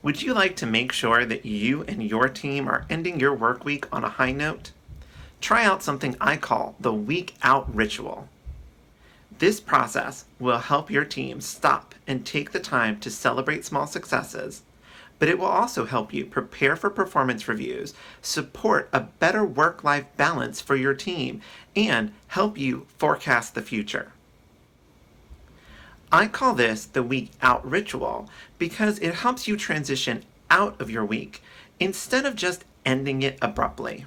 Would you like to make sure that you and your team are ending your work week on a high note? Try out something I call the Week Out Ritual. This process will help your team stop and take the time to celebrate small successes, but it will also help you prepare for performance reviews, support a better work-life balance for your team, and help you forecast the future. I call this the Week Out Ritual because it helps you transition out of your week instead of just ending it abruptly.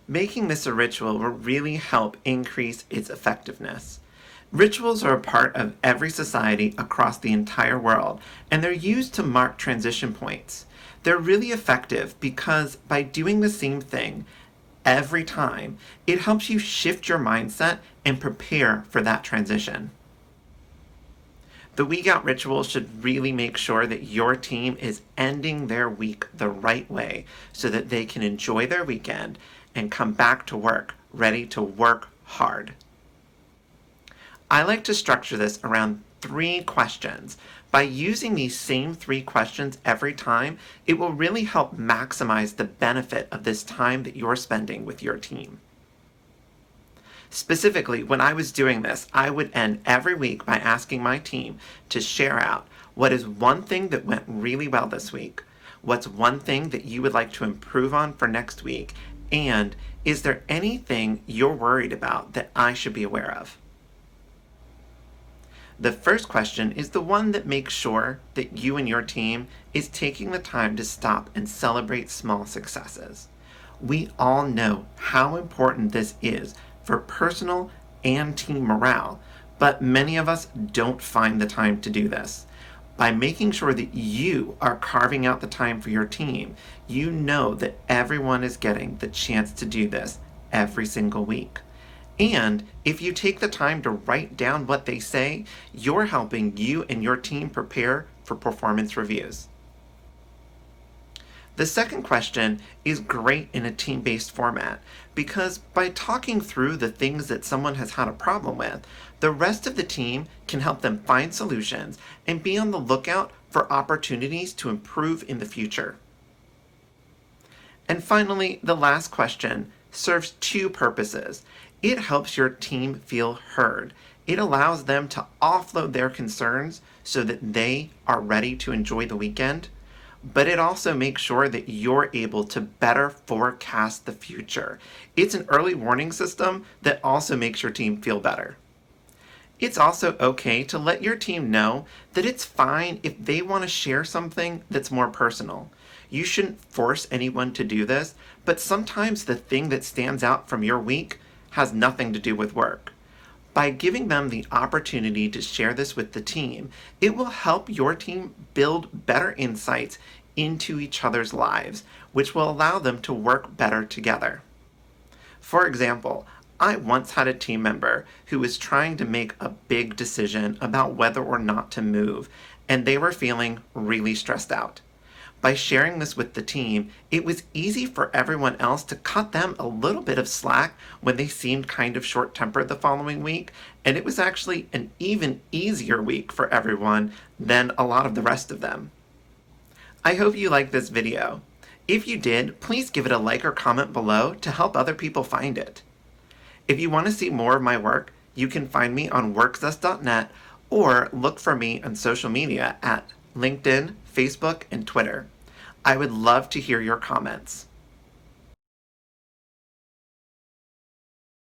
Making this a ritual will really help increase its effectiveness. Rituals are a part of every society across the entire world, and they're used to mark transition points. They're really effective because by doing the same thing every time, it helps you shift your mindset and prepare for that transition. The Week Out Ritual should really make sure that your team is ending their week the right way so that they can enjoy their weekend and come back to work ready to work hard. I like to structure this around 3 questions. By using these same 3 questions every time, it will really help maximize the benefit of this time that you're spending with your team. Specifically, when I was doing this, I would end every week by asking my team to share out what is one thing that went really well this week, what's one thing that you would like to improve on for next week, and is there anything you're worried about that I should be aware of? The first question is the one that makes sure that you and your team is taking the time to stop and celebrate small successes. We all know how important this is for personal and team morale, but many of us don't find the time to do this. By making sure that you are carving out the time for your team, you know that everyone is getting the chance to do this every single week. And if you take the time to write down what they say, you're helping you and your team prepare for performance reviews. The second question is great in a team-based format because by talking through the things that someone has had a problem with, the rest of the team can help them find solutions and be on the lookout for opportunities to improve in the future. And finally, the last question serves 2 purposes. It helps your team feel heard. It allows them to offload their concerns so that they are ready to enjoy the weekend. But it also makes sure that you're able to better forecast the future. It's an early warning system that also makes your team feel better. It's also okay to let your team know that it's fine if they want to share something that's more personal. You shouldn't force anyone to do this, but sometimes the thing that stands out from your week has nothing to do with work. By giving them the opportunity to share this with the team, it will help your team build better insights into each other's lives, which will allow them to work better together. For example, I once had a team member who was trying to make a big decision about whether or not to move, and they were feeling really stressed out. By sharing this with the team, it was easy for everyone else to cut them a little bit of slack when they seemed kind of short-tempered the following week, and it was actually an even easier week for everyone than a lot of the rest of them. I hope you liked this video. If you did, please give it a like or comment below to help other people find it. If you want to see more of my work, you can find me on WorkZest.net or look for me on social media at LinkedIn, Facebook, and Twitter. I would love to hear your comments.